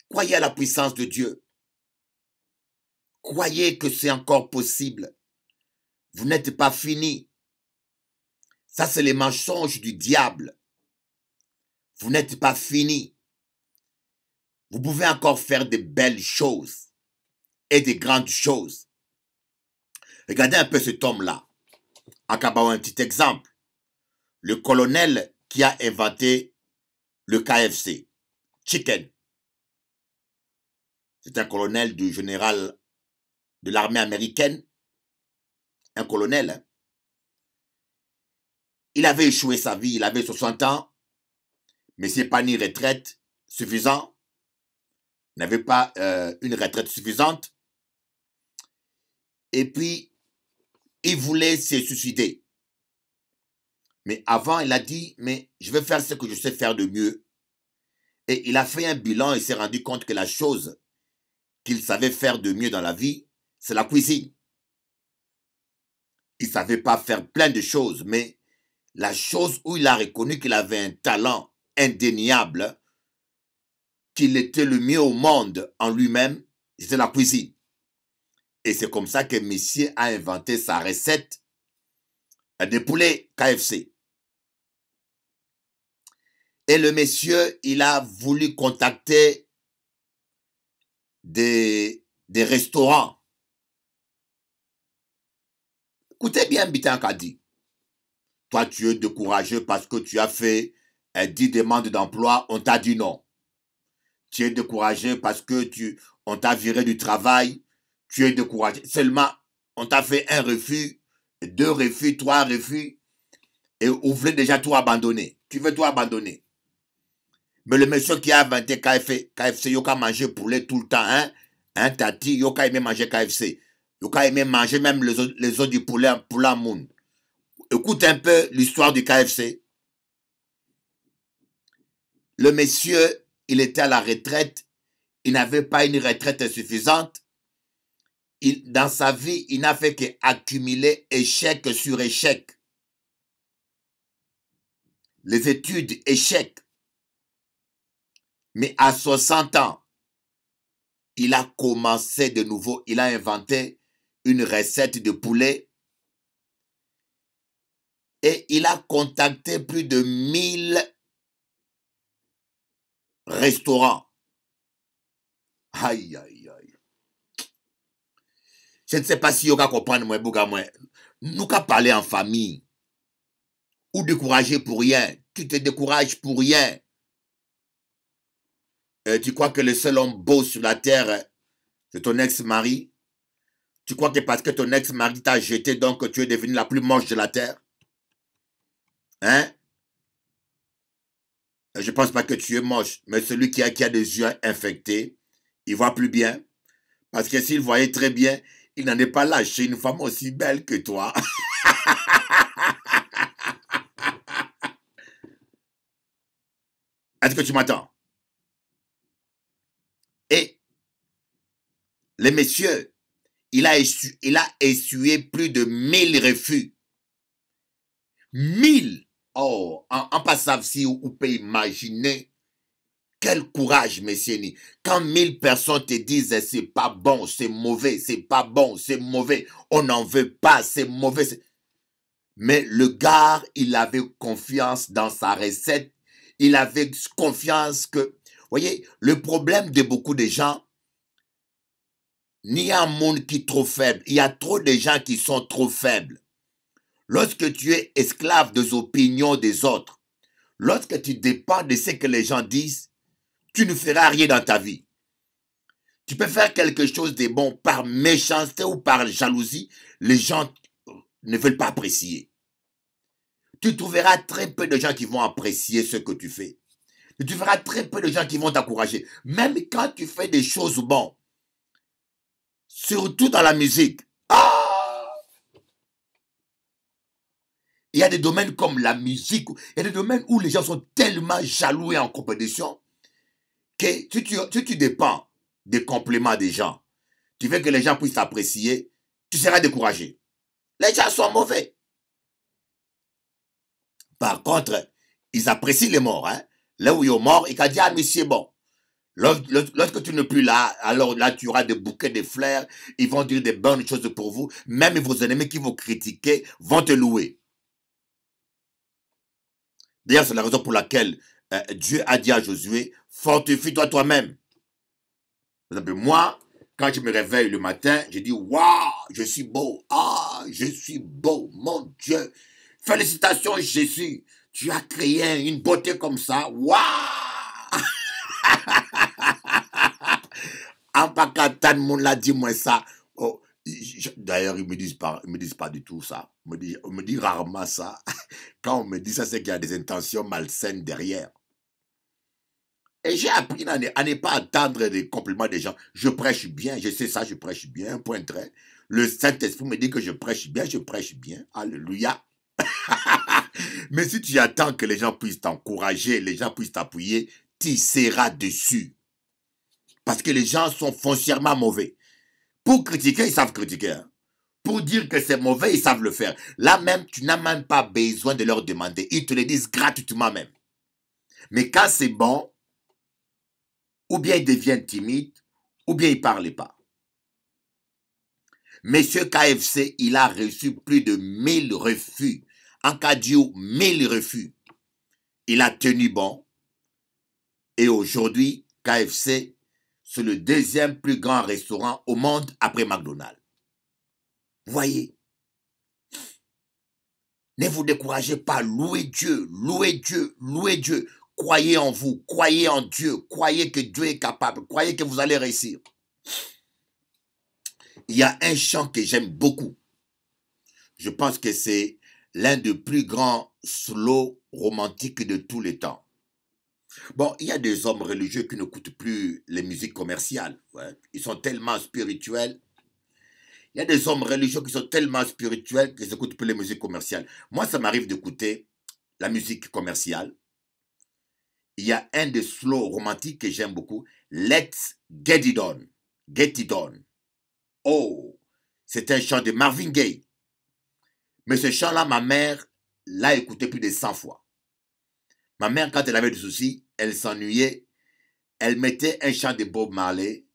Croyez à la puissance de Dieu. Croyez que c'est encore possible. Vous n'êtes pas fini. Ça, c'est les mensonges du diable. Vous n'êtes pas fini. Vous pouvez encore faire de belles choses et de grandes choses. Regardez un peu cet homme-là. En Kabaou, un petit exemple. Le colonel qui a inventé le KFC, Chicken. C'est un colonel du général de l'armée américaine. Un colonel. Hein. Il avait échoué sa vie, il avait 60 ans, mais ce n'est pas une retraite suffisante. Il n'avait pas une retraite suffisante. Et puis, il voulait se suicider. Mais avant, il a dit, mais je vais faire ce que je sais faire de mieux. Et il a fait un bilan et s'est rendu compte que la chose qu'il savait faire de mieux dans la vie, c'est la cuisine. Il ne savait pas faire plein de choses, mais la chose où il a reconnu qu'il avait un talent indéniable, qu'il était le mieux au monde en lui-même, c'était la cuisine. Et c'est comme ça que monsieur a inventé sa recette de poulet KFC. Et le monsieur, il a voulu contacter des restaurants. Écoutez bien, Bitan Kadi. Toi, tu es découragé parce que tu as fait 10 demandes d'emploi, on t'a dit non. Tu es découragé parce que on t'a viré du travail, tu es découragé. Seulement, on t'a fait un refus, 2 refus, 3 refus, et vous voulez déjà tout abandonner. Tu veux tout abandonner. Mais le monsieur qui a inventé KFC, il a mangé poulet tout le temps, hein? Hein, tati, il a aimé manger KFC. Il a aimé manger même les os du poulet pour la moune. Écoute un peu l'histoire du KFC. Le monsieur, il était à la retraite. Il n'avait pas une retraite suffisante. Dans sa vie, il n'a fait qu'accumuler échec sur échec. Les études, échec. Mais à 60 ans, il a commencé de nouveau. Il a inventé une recette de poulet. Et il a contacté plus de 1000 restaurants. Aïe, aïe, aïe. Je ne sais pas si vous comprenez, moi, nous qu'à parler en famille, ou décourager pour rien. Tu te décourages pour rien. Tu crois que le seul homme beau sur la terre, c'est ton ex-mari? Tu crois que parce que ton ex-mari t'a jeté, donc tu es devenu la plus moche de la terre? Hein? Je ne pense pas que tu es moche, mais celui qui a des yeux infectés, il voit plus bien. Parce que s'il voyait très bien, il n'en est pas lâché une femme aussi belle que toi. Est-ce que tu m'entends? Et les messieurs, il a essuyé plus de 1000 refus. 1000! Oh, en passant si vous pouvez imaginer quel courage, messieurs. Quand 1000 personnes te disent c'est pas bon, c'est mauvais, c'est pas bon, c'est mauvais, on n'en veut pas, c'est mauvais. Mais le gars, il avait confiance dans sa recette. Il avait confiance que... Voyez, le problème de beaucoup de gens, il y a un monde qui est trop faible. Il y a trop de gens qui sont trop faibles. Lorsque tu es esclave des opinions des autres, lorsque tu dépends de ce que les gens disent, tu ne feras rien dans ta vie. Tu peux faire quelque chose de bon par méchanceté ou par jalousie. Les gens ne veulent pas apprécier. Tu trouveras très peu de gens qui vont apprécier ce que tu fais. Tu verras très peu de gens qui vont t'encourager. Même quand tu fais des choses bonnes. Surtout dans la musique. Ah! Il y a des domaines comme la musique. Il y a des domaines où les gens sont tellement jaloux et en compétition que si tu dépends des compliments des gens, tu veux que les gens puissent t'apprécier, tu seras découragé. Les gens sont mauvais. Par contre, ils apprécient les morts. Hein? Là où ils sont morts, ils ont dit, ah, monsieur, bon. Lorsque tu n'es plus là, alors là, tu auras des bouquets de fleurs. Ils vont dire des bonnes choses pour vous. Même vos ennemis qui vont critiquer vont te louer. D'ailleurs, c'est la raison pour laquelle Dieu a dit à Josué, fortifie-toi toi-même. Par exemple, moi, quand je me réveille le matin, je dis, waouh, je suis beau. Ah, je suis beau, mon Dieu. Félicitations, Jésus. Tu as créé une beauté comme ça. Waouh! En Pakistan, mon l'a dit moi ça. Oh, d'ailleurs, ils me disent pas du tout ça. On me dit rarement ça. Quand on me dit ça, c'est qu'il y a des intentions malsaines derrière. Et j'ai appris à ne pas attendre des compliments des gens. Je prêche bien, je sais ça, je prêche bien, point trait. Le Saint-Esprit me dit que je prêche bien, je prêche bien. Alléluia. Mais si tu attends que les gens puissent t'encourager, les gens puissent t'appuyer, tu seras dessus. Parce que les gens sont foncièrement mauvais. Pour critiquer, ils savent critiquer. Hein. Pour dire que c'est mauvais, ils savent le faire. Là même, tu n'as même pas besoin de leur demander. Ils te le disent gratuitement même. Mais quand c'est bon, ou bien ils deviennent timides, ou bien ils ne parlent pas. Monsieur KFC, il a reçu plus de 1000 refus. En Cadio, 1000 refus. Il a tenu bon. Et aujourd'hui, KFC, c'est le deuxième plus grand restaurant au monde après McDonald's. Voyez. Ne vous découragez pas. Louez Dieu, louez Dieu, louez Dieu. Croyez en vous, croyez en Dieu, croyez que Dieu est capable, croyez que vous allez réussir. Il y a un chant que j'aime beaucoup. Je pense que c'est l'un des plus grands slows romantiques de tous les temps. Bon, il y a des hommes religieux qui n'écoutent plus les musiques commerciales. Ouais. Ils sont tellement spirituels. Il y a des hommes religieux qui sont tellement spirituels qu'ils n'écoutent plus les musiques commerciales. Moi, ça m'arrive d'écouter la musique commerciale. Il y a un des slows romantiques que j'aime beaucoup. Let's Get It On. Get It On. Oh, c'est un chant de Marvin Gaye. Mais ce chant-là, ma mère l'a écouté plus de 100 fois. Ma mère, quand elle avait des soucis, elle s'ennuyait. Elle mettait un chant de Bob Marley.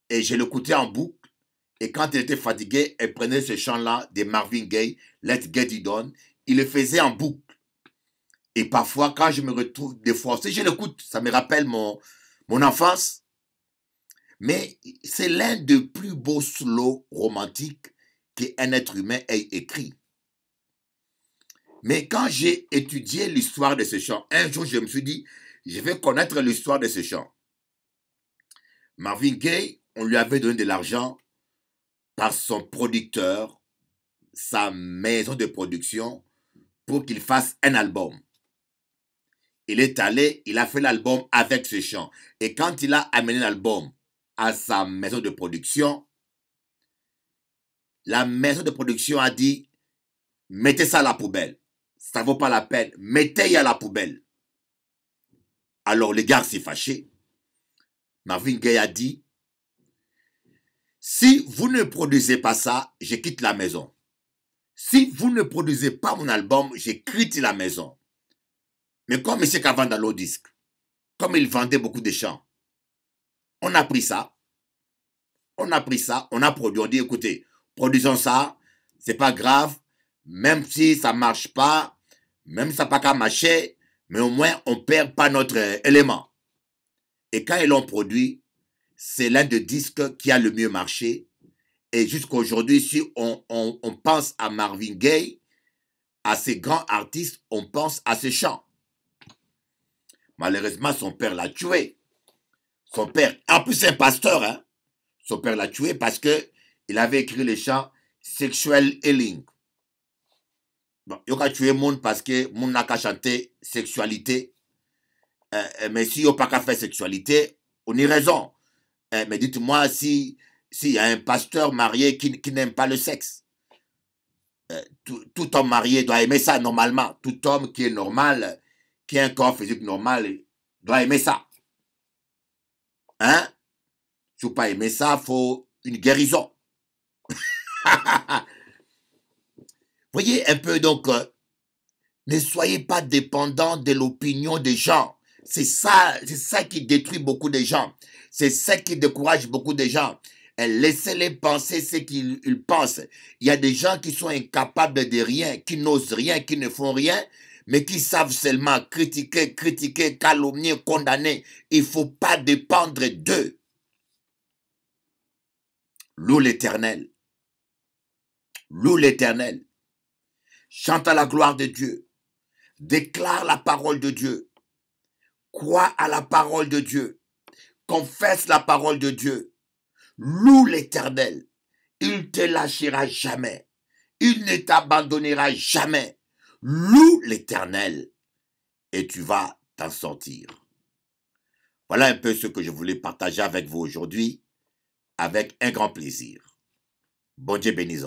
Et je l'écoutais en boucle. Et quand elle était fatiguée, elle prenait ce chant-là de Marvin Gaye, Let's Get It On. Il le faisait en boucle. Et parfois, quand je me retrouve des fois, si je l'écoute, ça me rappelle mon enfance. Mais c'est l'un des plus beaux slows romantiques qu'un être humain ait écrit. Mais quand j'ai étudié l'histoire de ce chant, un jour je me suis dit, je vais connaître l'histoire de ce chant. Marvin Gaye, on lui avait donné de l'argent par son producteur, sa maison de production, pour qu'il fasse un album. Il est allé, il a fait l'album avec ce chant. Et quand il a amené l'album à sa maison de production, la maison de production a dit, mettez ça à la poubelle. Ça ne vaut pas la peine. Mettez-y à la poubelle. Alors les gars s'est fâché. Marvin Gaye a dit, si vous ne produisez pas ça, je quitte la maison. Si vous ne produisez pas mon album, je quitte la maison. Mais comme M. Cavan dans l'autre disque, comme il vendait beaucoup de chants, on a pris ça, on a produit, on dit écoutez, produisons ça, c'est pas grave, même si ça marche pas, même si ça n'a pas qu'à marcher, mais au moins on perd pas notre élément. Et quand ils l'ont produit, c'est l'un des disques qui a le mieux marché. Et jusqu'à aujourd'hui, si on pense à Marvin Gaye, à ces grands artistes, on pense à ces chants. Malheureusement, son père l'a tué. Son père, en plus c'est un pasteur, hein. Son père l'a tué parce que il avait écrit les chants Sexual Healing. Bon, il a tué monde parce que monde n'a qu'à chanter sexualité. Mais si il n'a pas qu'à faire sexualité, on y raison. Mais dites-moi s'il y a un pasteur marié qui n'aime pas le sexe. Tout homme marié doit aimer ça normalement. Tout homme qui est normal, qui a un corps physique normal, doit aimer ça. Hein? Si vous pas aimer ça, il faut une guérison. Voyez un peu donc, ne soyez pas dépendants de l'opinion des gens. C'est ça qui détruit beaucoup de gens. C'est ça qui décourage beaucoup de gens. Laissez-les penser ce qu'ils pensent. Il y a des gens qui sont incapables de rien, qui n'osent rien, qui ne font rien, mais qui savent seulement critiquer, calomnier, condamner. Il ne faut pas dépendre d'eux. Loue l'Éternel. Loue l'Éternel. Chante à la gloire de Dieu. Déclare la parole de Dieu. Crois à la parole de Dieu. Confesse la parole de Dieu. Loue l'Éternel. Il ne te lâchera jamais. Il ne t'abandonnera jamais. Loue l'Éternel et tu vas t'en sortir. Voilà un peu ce que je voulais partager avec vous aujourd'hui avec un grand plaisir. Bon Dieu bénisse.